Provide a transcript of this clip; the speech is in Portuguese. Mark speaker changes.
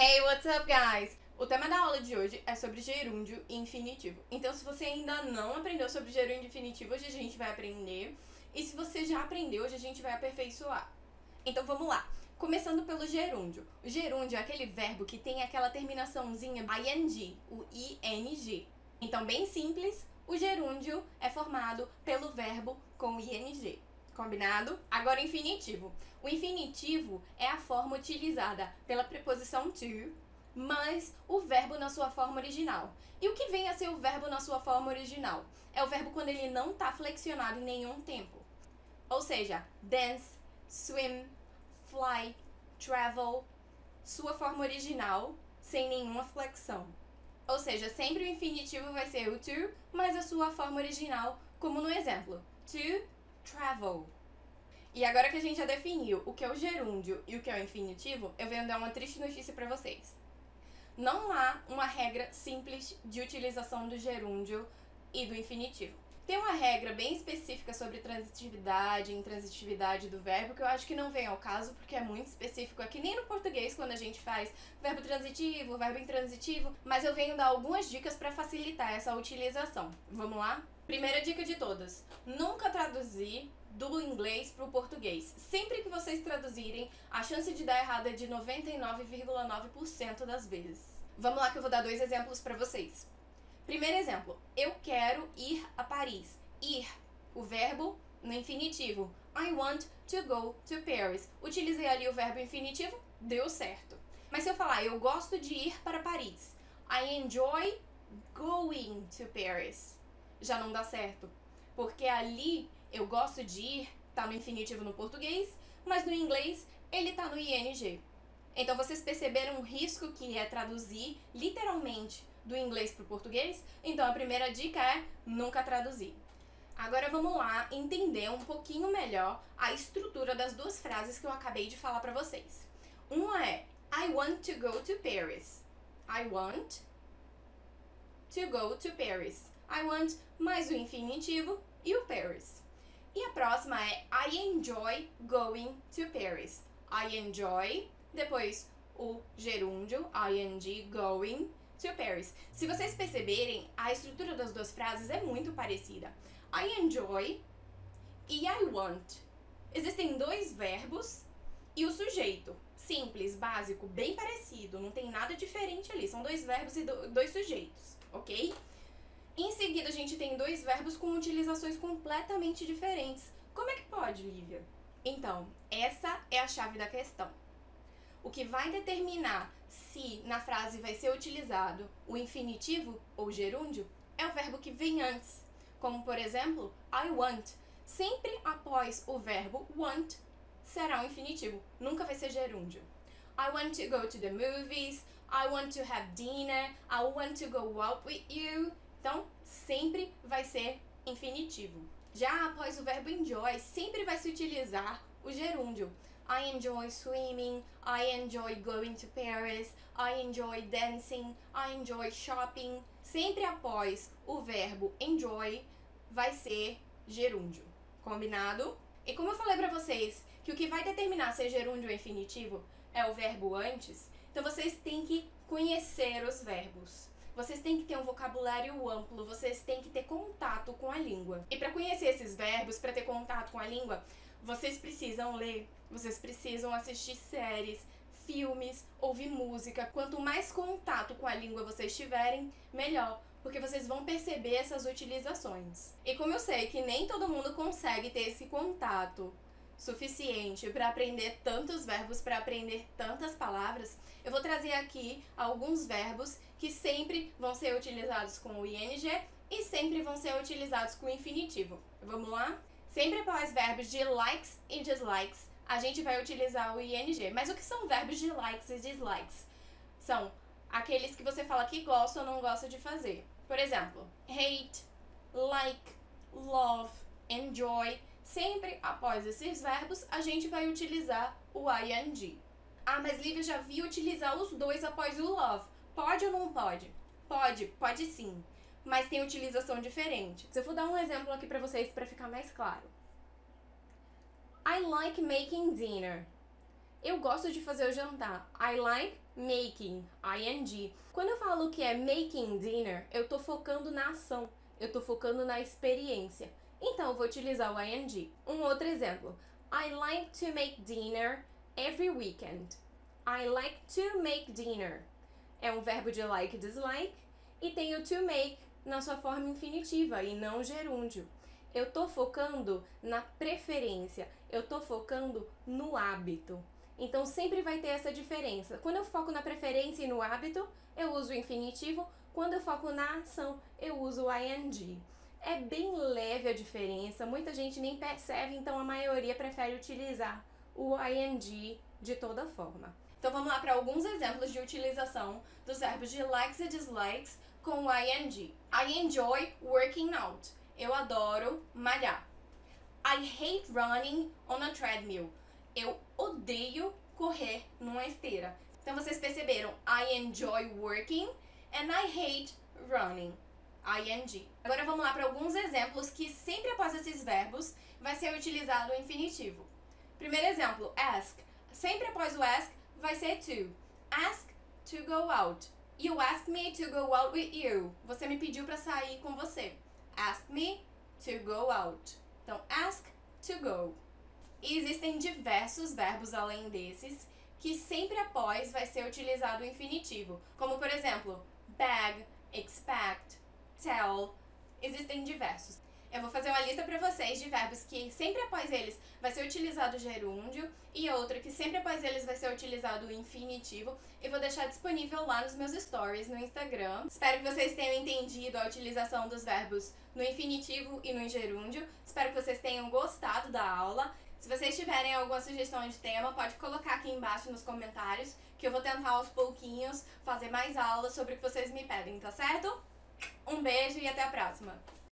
Speaker 1: Hey, what's up, guys? O tema da aula de hoje é sobre gerúndio e infinitivo. Então, se você ainda não aprendeu sobre gerúndio e infinitivo, hoje a gente vai aprender. E se você já aprendeu, hoje a gente vai aperfeiçoar. Então, vamos lá. Começando pelo gerúndio. O gerúndio é aquele verbo que tem aquela terminaçãozinha ing, o ing. Então, bem simples, o gerúndio é formado pelo verbo com ing. Combinado? Agora o infinitivo. O infinitivo é a forma utilizada pela preposição to, mais o verbo na sua forma original. E o que vem a ser o verbo na sua forma original? É o verbo quando ele não está flexionado em nenhum tempo. Ou seja, dance, swim, fly, travel, sua forma original, sem nenhuma flexão. Ou seja, sempre o infinitivo vai ser o to, mais a sua forma original, como no exemplo, to travel. E agora que a gente já definiu o que é o gerúndio e o que é o infinitivo, eu venho dar uma triste notícia para vocês. Não há uma regra simples de utilização do gerúndio e do infinitivo. Tem uma regra bem específica sobre transitividade e intransitividade do verbo, que eu acho que não vem ao caso, porque é muito específico. É que nem no português, quando a gente faz verbo transitivo, verbo intransitivo, mas eu venho dar algumas dicas para facilitar essa utilização. Vamos lá? Primeira dica de todas: nunca traduzir do inglês para o português. Sempre que vocês traduzirem, a chance de dar errado é de 99,9% das vezes. Vamos lá que eu vou dar 2 exemplos para vocês. Primeiro exemplo, eu quero ir a Paris. Ir, o verbo no infinitivo. I want to go to Paris. Utilizei ali o verbo infinitivo, deu certo. Mas se eu falar, eu gosto de ir para Paris. I enjoy going to Paris. Já não dá certo. Porque ali, eu gosto de ir, tá no infinitivo no português, mas no inglês, ele tá no ing. Então, vocês perceberam o risco que é traduzir literalmente do inglês para o português? Então, a primeira dica é nunca traduzir. Agora, vamos lá entender um pouquinho melhor a estrutura das 2 frases que eu acabei de falar para vocês. Uma é I want to go to Paris. I want to go to Paris. I want mais o infinitivo e o Paris. E a próxima é I enjoy going to Paris. I enjoy, depois o gerúndio, ing, going to Paris. Se vocês perceberem, a estrutura das 2 frases é muito parecida. I enjoy e I want. Existem 2 verbos e o sujeito. Simples, básico, bem parecido, não tem nada diferente ali. São 2 verbos e 2 sujeitos, ok? Em seguida, a gente tem 2 verbos com utilizações completamente diferentes. Como é que pode, Lívia? Então, essa é a chave da questão. O que vai determinar se na frase vai ser utilizado o infinitivo ou gerúndio é o verbo que vem antes. Como, por exemplo, I want. Sempre após o verbo want será o infinitivo. Nunca vai ser gerúndio. I want to go to the movies. I want to have dinner. I want to go out with you. Então, sempre vai ser infinitivo. Já após o verbo enjoy, sempre vai se utilizar o gerúndio. I enjoy swimming, I enjoy going to Paris, I enjoy dancing, I enjoy shopping. Sempre após o verbo enjoy vai ser gerúndio. Combinado? E como eu falei pra vocês que o que vai determinar se é gerúndio ou infinitivo é o verbo antes, então vocês têm que conhecer os verbos. Vocês têm que ter um vocabulário amplo, vocês têm que ter contato com a língua. E para conhecer esses verbos, para ter contato com a língua, vocês precisam ler, vocês precisam assistir séries, filmes, ouvir música. Quanto mais contato com a língua vocês tiverem, melhor, porque vocês vão perceber essas utilizações. E como eu sei que nem todo mundo consegue ter esse contato suficiente para aprender tantos verbos, para aprender tantas palavras, eu vou trazer aqui alguns verbos que sempre vão ser utilizados com o ing e sempre vão ser utilizados com o infinitivo. Vamos lá? Sempre após verbos de likes e dislikes, a gente vai utilizar o ing. Mas o que são verbos de likes e dislikes? São aqueles que você fala que gosta ou não gosta de fazer. Por exemplo, hate, like, love, enjoy. Sempre após esses verbos, a gente vai utilizar o ing. Ah, mas Lívia, já vi utilizar os 2 após o love. Pode ou não pode? Pode sim. Mas tem utilização diferente. Eu vou dar um exemplo aqui pra vocês para ficar mais claro. I like making dinner. Eu gosto de fazer o jantar. I like making, ing. Quando eu falo que é making dinner, eu tô focando na ação, eu tô focando na experiência. Então, eu vou utilizar o ing. Um outro exemplo. I like to make dinner every weekend. I like to make dinner. É um verbo de like e dislike. E tem o to make na sua forma infinitiva e não gerúndio. Eu tô focando na preferência. Eu tô focando no hábito. Então, sempre vai ter essa diferença. Quando eu foco na preferência e no hábito, eu uso o infinitivo. Quando eu foco na ação, eu uso o ing. É bem leve a diferença, muita gente nem percebe, então a maioria prefere utilizar o ing de toda forma. Então vamos lá para alguns exemplos de utilização dos verbos de likes e dislikes com o ing. I enjoy working out. Eu adoro malhar. I hate running on a treadmill. Eu odeio correr numa esteira. Então vocês perceberam, I enjoy working and I hate running. ing. Agora vamos lá para alguns exemplos que sempre após esses verbos vai ser utilizado o infinitivo. Primeiro exemplo, ask. Sempre após o ask vai ser to. Ask to go out. You asked me to go out with you. Você me pediu para sair com você. Ask me to go out. Então, ask to go. E existem diversos verbos além desses que sempre após vai ser utilizado o infinitivo. Como, por exemplo, beg, expect, tell, existem diversos. Eu vou fazer uma lista para vocês de verbos que sempre após eles vai ser utilizado o gerúndio e outro que sempre após eles vai ser utilizado o infinitivo e vou deixar disponível lá nos meus stories no Instagram. Espero que vocês tenham entendido a utilização dos verbos no infinitivo e no gerúndio. Espero que vocês tenham gostado da aula. Se vocês tiverem alguma sugestão de tema, pode colocar aqui embaixo nos comentários que eu vou tentar aos pouquinhos fazer mais aulas sobre o que vocês me pedem, tá certo? Um beijo e até a próxima!